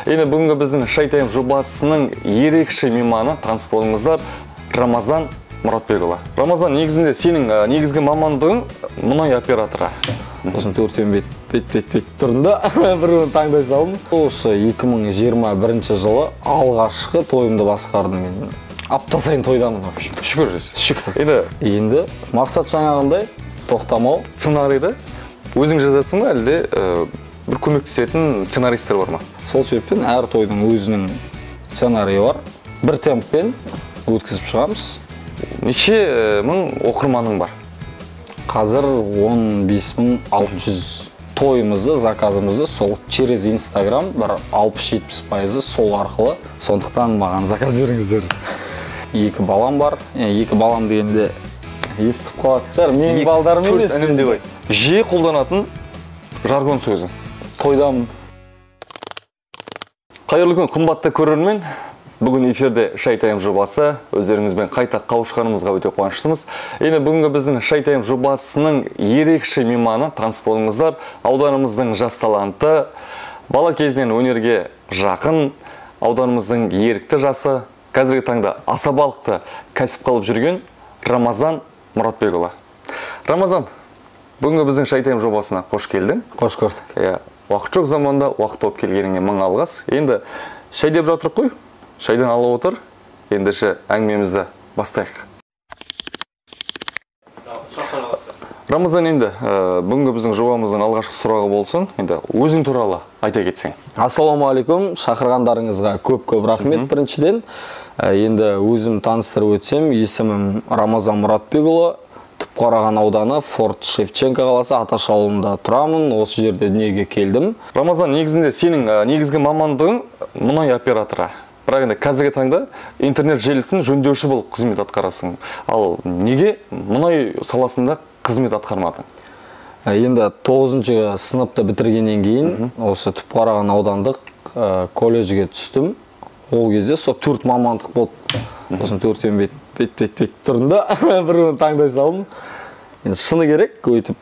Енді бүгінгі біздің Шайтайым жобасының ерекше мейманы таныс болыңыздар, Рамазан Мұратбекұлы. Рамазан, негізінде сенің негізгі мамандығың мұнай операторы. Осының төртен бет тұрында бірін таңдай салдым. Осы 2021 жылы алғашқы тойымды басқардым мен. Апта сайын тойдамын. Шүкір жүз. Енді мақсат жаңағындай тоқтамау. Сценарийді өзің жазасың ба, әлде бір көмектесетін сценаристер бар ма? Сол себептен әр тойдың өзінің сценарийі бар. Бір темппен өткізіп шығамыз. Неше мың оқырманың бар? Қазір 15.600 тойымызды, заказымызды сол через Instagram бір 60-70% сол арқылы. Сондықтан маған заказ беріңіздер. Екі балам бар. Екі балам дегенде естіп қалатын шығар. Менің балдарым емес. Інім деп айт. Жиі қолданатын жаргон сөзі. Тойдамын. Қайырлы күн, қымбатты көрермен. Бүгін эфирде Шайтайым жобасы. Өздеріңізбен қайта қауышқанымызға өте қуаныштымыз. Енді бүгінгі біздің Шайтайым жобасының ерекше мейманы таныс болыңыздар. Ауданымыздың жас таланты, бала кезінен өнерге жақын, ауданымыздың ерікті жасы, қазіргі таңда асабалықты кәсіп қылып жүрген Рамазан Мұратбекұлы. Рамазан, бүгінгі біздің Шайтайым жобасына қош келдің. Қош көрдік. Уақыт жоқ заманда уақыт тауып келгеніңе мың алғыс. Енді шай деп жатырық қой. Шайдан алып отыр. Ендеше әңгімемізді бастайық. Рамазан, енді бүгінгі біздің жобамыздың алғашқы сұрағы болсын. Енді өзің туралы айта кетсең. Ассалаумағалейкум. Шақырғандарыңызға көп рахмет біріншіден. Енді өзім таныстырып өтсем, есімім Рамазан Мұратбекұлы. Түпқараған ауданы, Форт Шевченко қаласы, Аташ ауылында тұрамын. Осы жерде дүниеге келдім. Рамазан, негізінде сенің негізгі мамандығың мұнай операторы. Бірақ енді қазіргі таңда интернет желісін жөндеуші болып қызмет атқарасың. Ал неге мұнай саласында қызмет атқармадың? Енді 9-шы сыныпты бітіргеннен кейін осы Түпқараған аудандық колледжге түстім. Ол кезде сол 4 мамандық болды. Осының төртен бет тұрында бірін таңдай салдым. Енді шыны керек, өйтіп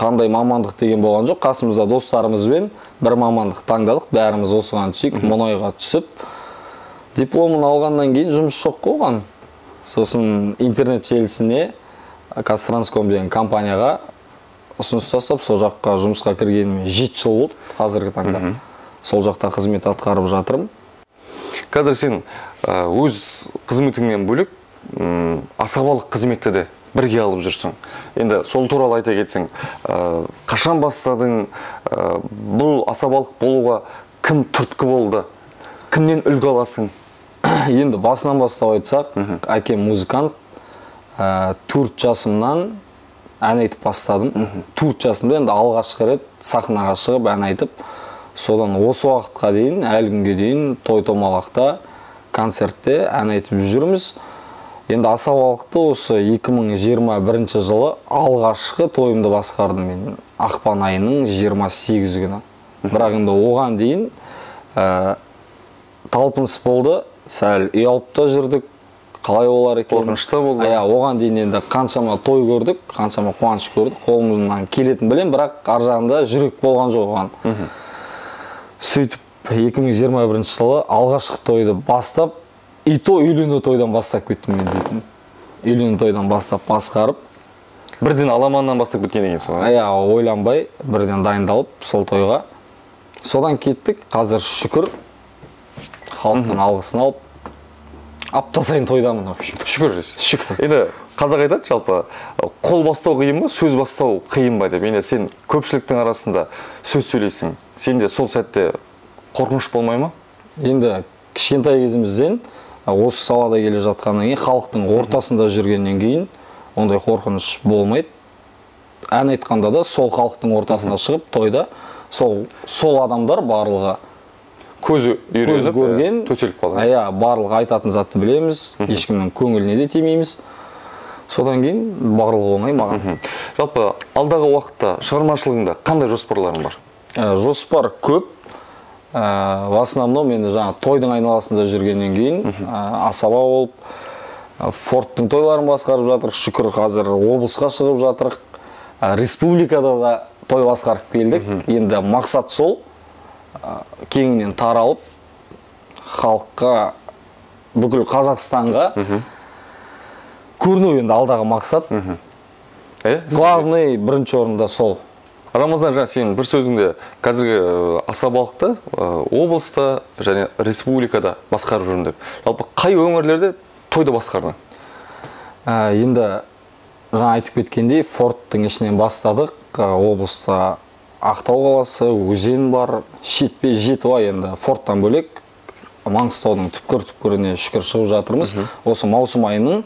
қандай мамандық деген болған жоқ. Қасымызда достарымызбен бір мамандық таңдадық. Бәріміз осыған түсейік, мұнайға түсіп. Дипломын алғаннан кейін жұмыс жоқ қойған. Сосын интернет желісіне Казтрансკом деген компанияға ұсыныс тастап, сол жаққа жұмысқа кіргеніме 7 жыл болды қазіргі таңда. Сол жақта қызмет атқарып жатырмын. Қазір сен өз қызметіңнен бөлек асабалық қызметті де бірге алып жүрсің. Енді сол туралы айта кетсең, қашан бастадың, бұл асабалық болуға кім түрткі болды, кімнен үлгі аласың? Енді басынан бастап айтсақ, әкем музыкант, 4 жасымнан ән айтып бастадым. 4 жасымда енді алғашқы рет сахнаға шығып ән айтып, содан осы уақытқа дейін, әлі күнге дейін той-томалақта, концертте ән айтып жүрміз. Енді асабалықты осы 2021 жылы алғашқы тойымды басқардым мен ақпан айының 28 күні. Бірақ енді оған дейін талпыныс болды, сәл ұялып та жүрдік, қалай олар екен. Қорқынышта болды. Оған дейін енді қаншама той көрдік, қаншама қуаныш көрдік, қолымыздан келетін білем, бірақ ар жағында жүрек болған жоқ оған. Сөйтіп 2021 жылы алғашқы тойды бастап, и то үйлену тойдан бастап кеттім мен дейтін. Үйлену тойдан бастап басқарып. Бірден аламаннан бастап кеткен деген солай. Ойланбай, бірден дайындалып сол тойға. Содан кеттік, қазір шүкір, халықтың алғысын алып, апта сайын тойдамын. Шүкір жүз. Енді қазақ айтады, жалпы, қол бастау қиын ба, сөз бастау қиын ба деп. Енді сен көпшіліктің арасында сөз сөйлейсің. Сенде сол сәтте қорқыныш болмай ма? Енді кішкентай кезімізден осы салада келе жатқаннан кейін, халықтың ортасында жүргеннен кейін ондай қорқыныш болмайды. Ән айтқанда да сол халықтың ортасына шығып, тойда сол адамдар барлығы көзі көрген, төселіп қалды. Барлығы айтатын затты білеміз, ешкімнің көңіліне де тимейміз. Содан кейін барлығы оңай маған. Жалпы алдағы уақытта шығармашылығыңда қандай жоспарларың бар? Жоспар көп. В основном мен жаңа тойдың айналасында жүргеннен кейін асаба болып, Форттың тойларын басқарып жатырық. Шүкір, қазір облысқа шығып жатырық. Республикада да той басқарып келдік. Енді мақсат сол. кеңінен таралып, халыққа, бүкіл Қазақстанға көріну енді алдағы мақсат. Главный бірінші орында сол. Рамазан, жаңа сен бір сөзіңде қазіргі асабалықты облыста және республикада басқарып жүрмін деп. Жалпы қай өңірлерде тойды басқардың? Енді жаңа айтып кеткендей, Форттың ішінен бастадық. Облыста Ақтау қаласы, Өзен бар, Шетпе, Жетібай, енді Форттан бөлек Маңғыстаудың түпкір-түпкіріне шүкір шығып жатырмыз. Осы маусым айының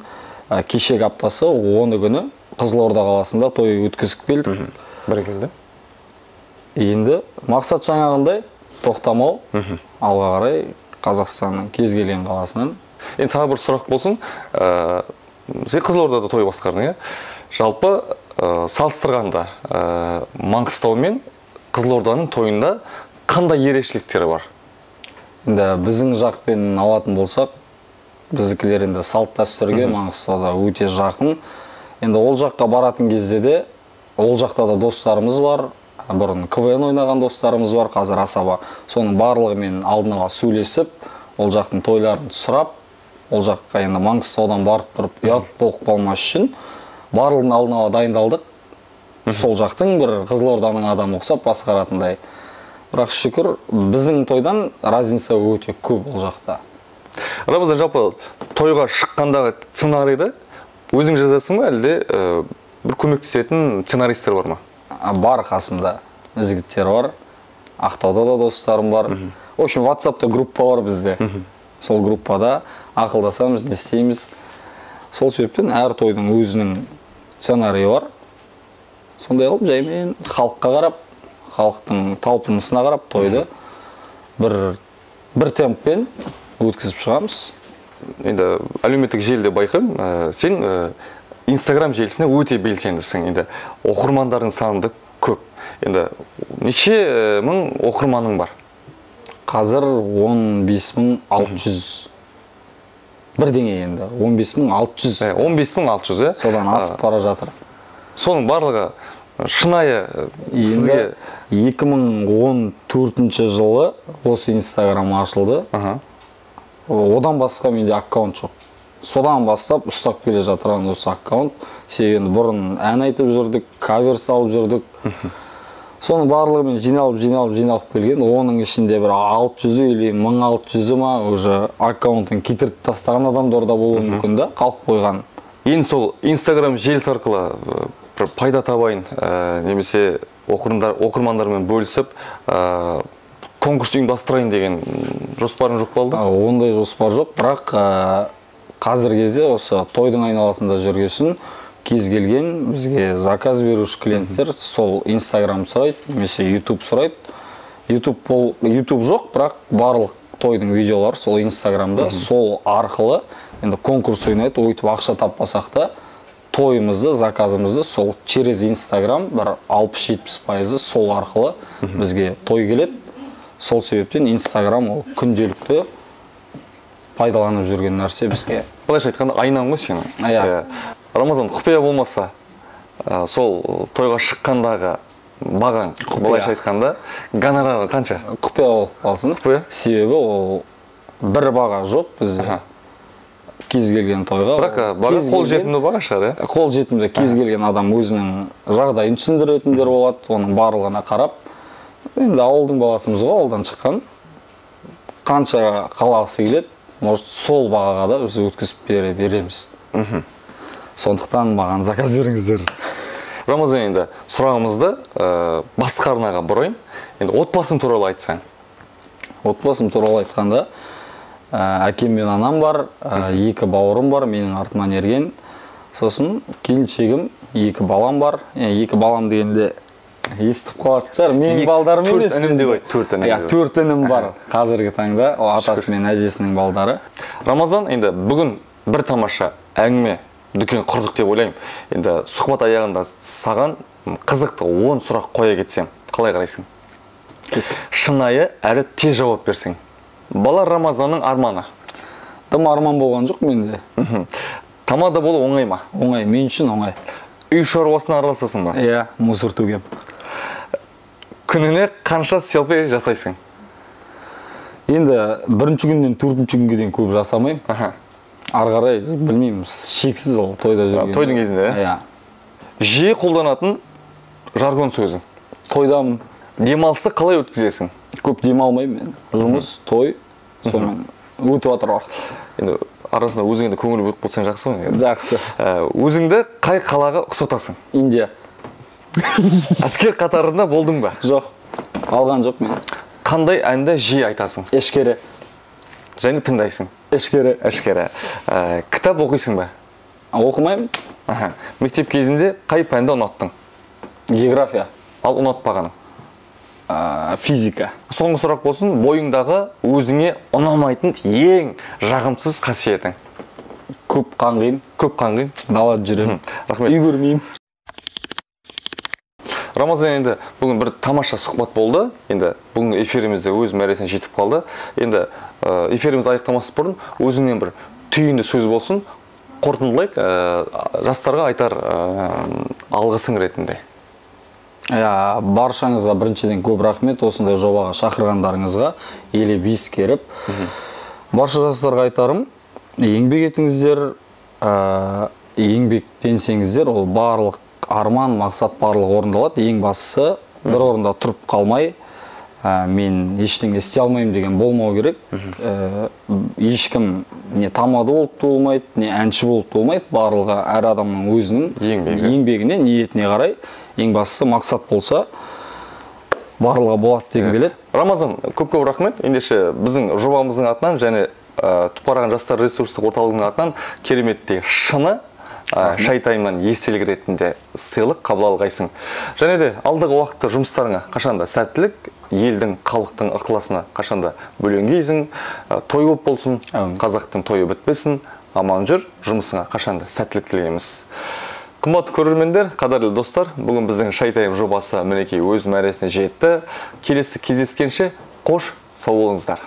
кешегі аптасы 10 күні Қызылорда қаласында той өткізіп келдік. Бәрекелді. Енді мақсат жаңағындай тоқтамау, алға қарай Қазақстанның кез келген қаласынан. Енді тағы бір сұрақ болсын, сен Қызылордада той басқардың, жалпы салыстырғанда Маңғыстау мен Қызылорданың тойында қандай ерекшеліктері бар? Енді біздің жақпен алатын болсақ, біздікілер енді салт дәстүрге Маңғыстауда өте жақын. Енді ол жаққа баратын кезде де, ол жақта да достарымыз бар, бұрын КВН ойнаған достарымыз бар, қазір асаба. Соның барлығымен алдын ала сөйлесіп, ол жақтың тойларын сұрап, ол жаққа енді Маңғыстаудан барып тұрып, ұят болып қалмас үшін барлығын алдын ала дайындалдық. Сол жақтың бір Қызылорданың адамы ұқсап басқаратындай. Бірақ шүкір, біздің тойдан разница өте көп ол жақта. Рамазан, жалпы тойға шыққандағы сценарийді өзің жазасың ба, әлде бір көмектесетін сценаристер бар ма? Бар қасымда. Жігіттер бар. Ақтауда да достарым бар. В общем, WhatsApp-та группа бар бізде. Сол группада ақылдасамыз, не істейміз. Сол себептен әр тойдың өзінің сценарийі бар. Сондай қылып, жаймен халыққа қарап, халықтың талпынысына қарап тойды бір темппен өткізіп шығамыз. Енді әлеуметтік желіде байқаймын, сен Instagram желісіне өте белсендісің. Енді оқырмандардың саны көп. Енді неше мың оқырманың бар? Қазір 15.600 бірдеңе енді. 15.600. 15.600, Содан асып бара жатыр. Соның барлығы шынайы сізге 2014 жылы осы Instagram ашылды. Одан басқа менде аккаунт жоқ. Содан бастап ұстап келе жатырған осы аккаунт. Себебі бұрын ән айтып жүрдік, кавер салып жүрдік. Соның барлығымен жиналып келген. Оның ішінде бір 600 или 1600 ма уже аккаунтын кетіріп тастаған адамдар да болуы мүмкін да, қалып қойған. Енді сол Instagram желісі арқылы бір пайда табайын, немесе оқырмандармен бөлісіп, конкурс ұйымдастырайын деген жоспарың жоқ болды? Ондай жоспар жоқ, бірақ қазір кезде осы тойдың айналасында жүргесін кез келген бізге заказ беруші клиенттер сол Instagram сұрайды, немесе YouTube сұрайды. YouTube жоқ, бірақ барлық тойдың видеолары сол Instagramда, сол арқылы енді конкурс ойнайды, өйтіп ақша таппасақ та тойымызды, заказымызды сол через Instagram бір 60-70% сол арқылы бізге той келеді. Сол себептен Instagram ол күнделікті пайдаланып жүрген нәрсе бізге. Былайша айтқанда айнан ғой сенің. Рамазан, құпия болмаса, сол тойға шыққандағы бағаң, былайша айтқанда, гонорары қанша? Құпия болып қалсын. Себебі ол бір баға жоқ бізде. Кез келген тойға. Бірақ баға қол жетімді баға шығар, е? Қол жетімді, кез келген адам өзінің жағдайын түсіндіретіндер болады, оның барлығына қарап. Енді ауылдың баласымыз ғой, ауылдан шыққан. Қанша қалағысы келеді, может сол бағаға да біз өткізіп береміз. Сондықтан маған заказ беріңіздер. Рамазан, енді сұрағымызды басқа арнаға бұрайын. Енді отбасың туралы айтсаң. Отбасым туралы айтқанда, әкем мен анам бар, 2 бауырым бар, менің артымнан ерген. Сосын келіншегім, 2 балам бар. 2 балам дегенде естіп қалатын шығар. Менің балдарым емес. 4 інім деп айт, 4 інім. 4 інім бар қазіргі таңда, атасы мен әжесінің балдары. Рамазан, енді бүгін бір тамаша әңгіме дүкен құрдық деп ойлаймын. Енді сұхбат аяғында саған қызықты 10 сұрақ қоя кетсем, қалай қарайсың? Шынайы әрі тез жауап берсең. Бала Рамазанның арманы? Тым арман болған жоқ менде. Тамада болу оңай ма? Оңай, мен үшін оңай. Үй шаруасына араласасың ба? Иә, мусор төгем. Күніне қанша селфи жасайсың? Енді бірінші күннен төртінші күнге дейін көп жасамаймын. Аха. Ары қарай білмеймін, шексіз ол тойда жүрген. Тойдың кезінде, иә? Жиі қолданатын жаргон сөзі. Тойдамын. Демалысты қалай өткізесің? Көп демалмаймын мен. Жұмыс, той, сонымен өтіп жатыр уақыт. Енді арасында өзіңді көңіл бөліп болсаң жақсы ғой. Жақсы. Өзіңді қай қалаға ұқсатасың? Индия. Әскер қатарында болдың ба? Жоқ. Алған жоқ мен. Қандай әнді жиі айтасың? Ешкере. Және тыңдайсың? Ешкере. Әшкере. Кітап оқисың ба? Оқымаймын. Мектеп кезінде қай пәнді ұнаттың? География. Ал ұнатпағаның? Физика. Соңғы сұрақ болсын, бойыңдағы өзіңе ұнамайтын ең жағымсыз қасиетің? Көп қаңғимын. Көп қаңғимын. Далада жүремін. Рахмет. Үй көрмеймін. Рамазан, енді бүгін бір тамаша сұхбат болды. Енді бүгін эфирімізде өз мәресіне жетіп қалды. Енді эфиріміз аяқтамас бұрын өзіңнен бір түйінді сөз болсын, қорытындылайық, жастарға айтар алғысың ретінде. Баршаңызға біріншіден көп рахмет, осындай жобаға шақырғандарыңызға, елеп ескеріп. Барша жастарға айтарым, еңбек етіңіздер, еңбектенсеңіздер, ол барлық арман, мақсат барлық орындалады. Ең бастысы бір орында тұрып қалмай, мен ештеңе істей алмаймын деген болмау керек. Ешкім не тамады болып болмайды, не әнші болып болмайды. Барлығы әр адамның өзінің еңбегіне, ниетіне қарай. Ең бастысы мақсат болса, барлығы болады деген келеді. Рамазан, көп-көп рахмет. Ендеше біздің жобамыздың атынан және Тұпараған жастар ресурстық орталығының атынан кереметтей шыны шай тайымнан естелік ретінде сыйлық қабыл алғайсың. Және де алдағы уақытта жұмыстарыңа қашанда сәттілік, елдің, халықтың ықыласына қашанда бөленгейсің, той көп болсын, қазақтың тойы бітпесін, аман жүр, жұмысыңа қашанда сәттілік тілейміз. Қымбатты көрермендер, қадірлі достар, бүгін біздің шай тайым жобасы мінекей өз мәресіне жетті. Келесі кездескенше қош, сау болыңыздар.